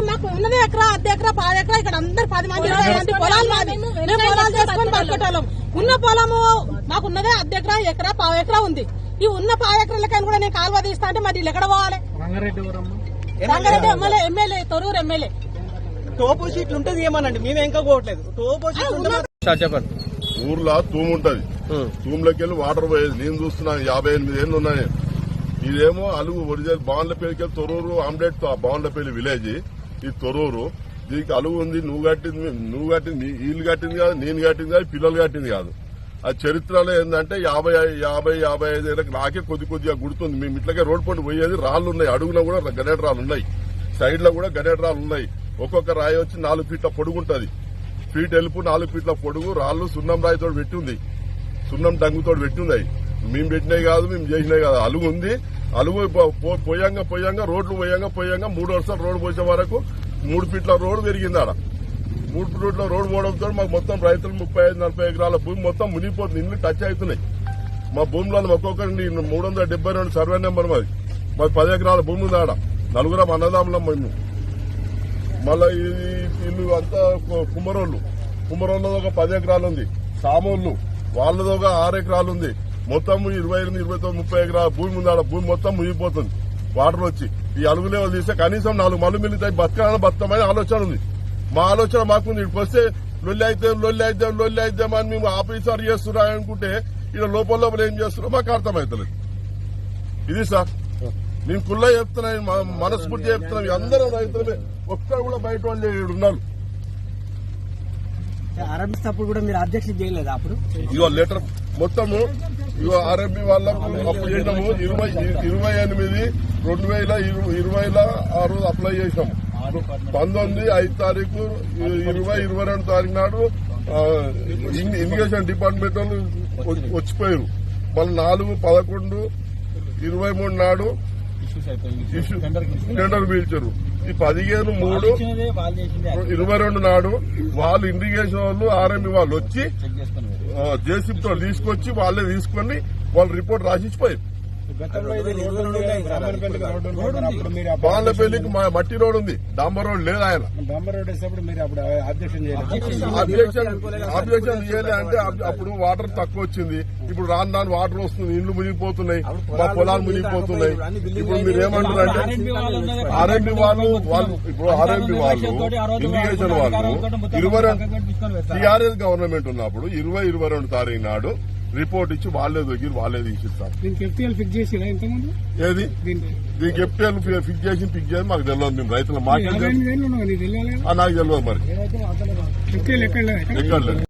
మాకు ఉన్నదే ఎకరా అర్ధ ఎకరా 10 ఎకరా ఇక్కడ అందరు 10 మంది 20 మంది పొలాలు మాది. మేము పొలాలు చేసుకొని బతికేటోళ్ళం. ఉన్న పొలము మాకున్నదే అర్ధ ఎకరా ఎకరా 10 ఎకరా ఉంది. ఈ ఉన్న 10 ఎకరాలకైనా కూడా నేను కాలువ తీస్తా అంటే మరి ఎక్కడ పోవాలి? Rangareddy MLA Thorrur MLA topo షీట్లు ఉంటుంది ఏమనండి, మేము ఇంకా పోవట్లేదు. టోపో షీట్లు చెప్పండి. ఊర్లో తూము ఉంటది, తూములోకి వెళ్ళి వాటర్ పోయేది. నేను చూస్తున్నాను 58 ఏళ్ళు ఉన్నాయి. ఇదేమో అలుగు ఒరిజినల్ బాన్లపల్లికి తొరూరు ఆమ్లెట్ బాన్లపల్లి విలేజ్. ఇది తొరూరు, దీనికి అలుగు ఉంది. నువ్వు కట్టింది వీళ్ళు కట్టింది కాదు, నేను కట్టింది కాదు, పిల్లలు కట్టింది కాదు. ఆ చరిత్రలో ఏంటంటే 50-55 ఏళ్ళకి నాకే కొద్దిగా గుర్తుంది. మేము ఇట్లాగే రోడ్ పండు పోయేది. రాళ్లు ఉన్నాయి, అడుగున కూడా గనేట రాళ్ళు ఉన్నాయి, సైడ్ లో కూడా గనేట రాళ్ళు ఉన్నాయి. ఒక్కొక్క రాయి వచ్చి 4 ఫీట్ల పొడుగుంటది. ఫీట్ ఎలుపు 4 ఫీట్ల పొడుగు. రాళ్లు సున్నం రాయితో పెట్టింది, సున్నం డంగుతో పెట్టింది. మేము పెట్టినవి కాదు, మేము చేసినవి కాదు. అలుగు ఉంది. అలుగు పోయంగా రోడ్లు పోయంగా 3 వర్షాలు రోడ్డు పోసే వరకు 3 ఫీట్ల రోడ్డు పెరిగింది. ఆడ 3 ఫీట్ల రోడ్డు పోవడంతో మాకు మొత్తం రైతులు 35-40 ఎకరాల భూమి మొత్తం మునిగిపోతుంది. ఇల్లు టచ్ అవుతున్నాయి. మా భూమిలో ఒక్కొక్కరి 372 సర్వే నెంబర్ మాది 10 ఎకరాల భూమి ఉంది. ఆడ 4 అన్నదాములం మేము. మళ్ళా ఈ ఇల్లు అంతా కుమ్మరోళ్ళది ఒక 10 ఎకరాలు ఉంది. సామోళ్ళు వాళ్ళది ఒక 6 ఎకరాలు ఉంది. మొత్తం 28, 29, 30 ఎకరాల భూమి ఉంది. ఆడ భూమి మొత్తం మునిగిపోతుంది వాటర్ వచ్చి. ఈ అలుగు లెవెల్ తీస్తే కనీసం 4 మల్లు మిల్లుతాయి, బతకమని ఆలోచన ఉంది. మా ఆలోచన మాకుంది. ఇక్కడికి వస్తే లొల్లి అయితే అని మేము ఆఫీసర్ చేస్తున్నా అనుకుంటే ఇక్కడ లోపల ఏం చేస్తున్నారో మాకు అర్థమవుతలేదు. ఇది సార్ నేను కుల్లా చెప్తున్నాను, మనస్ఫూర్తి చెప్తున్నాం. అందరూ రైతులమే, ఒక్కరు కూడా బయట వాళ్ళు ఉన్నారు. ఆరంభిస్తప్పుడు కూడా మీరు అధ్యక్షులు చేయలేదు అప్పుడు? ఇగో లెటర్ మొత్తము ఇగో ఆర్ఎంబి వాళ్ళకు అప్లై చేసినాము. 28/20/2026 అప్లై చేసినాము. 19/5 2022 తారీఖు నాడు ఇరిగేషన్ డిపార్ట్మెంట్ వాళ్ళు వచ్చిపోయారు. మళ్ళీ 4/11/23 నాడు టెండర్ పిలిచారు. ఈ 15/3/22 నాడు వాళ్ళు ఇరిగేషన్ వాళ్ళు ఆర్ఎంబి వాళ్ళు వచ్చి జేసీబీతో తీసుకొచ్చి వాళ్ళే తీసుకొని వాళ్ళు రిపోర్ట్ రాసిచ్చిపోయారు. బాన్లపల్లికి మట్టి రోడ్ ఉంది, డాంబర్ రోడ్ లేదు. ఆయన అబ్జెక్షన్ చేయలే అంటే అప్పుడు వాటర్ తక్కువ వచ్చింది. ఇప్పుడు రాను వాటర్ వస్తుంది, ఇండ్లు మునిగిపోతున్నాయి, మా పొలాలు మునిగిపోతున్నాయి. ఇప్పుడు మీరు ఏమంటారంటే ఆర్ఎంబి వాళ్ళు ఇప్పుడు ఆర్ఎంబి వాళ్ళు ఇరిగేషన్ వాళ్ళు టీఆర్ఎస్ గవర్నమెంట్ ఉన్నప్పుడు 20/22 తారీఖు నాడు రిపోర్ట్ ఇచ్చి వాళ్ళే దగ్గర వాళ్ళే తీసిస్తారు. ఏది దీనికి ఎఫ్టీఎల్ ఫిక్స్ చేసి మాకు తెలియదు. మేము రైతుల మాకు నాకు తెలియదు మరి ఎక్కడ లేదు.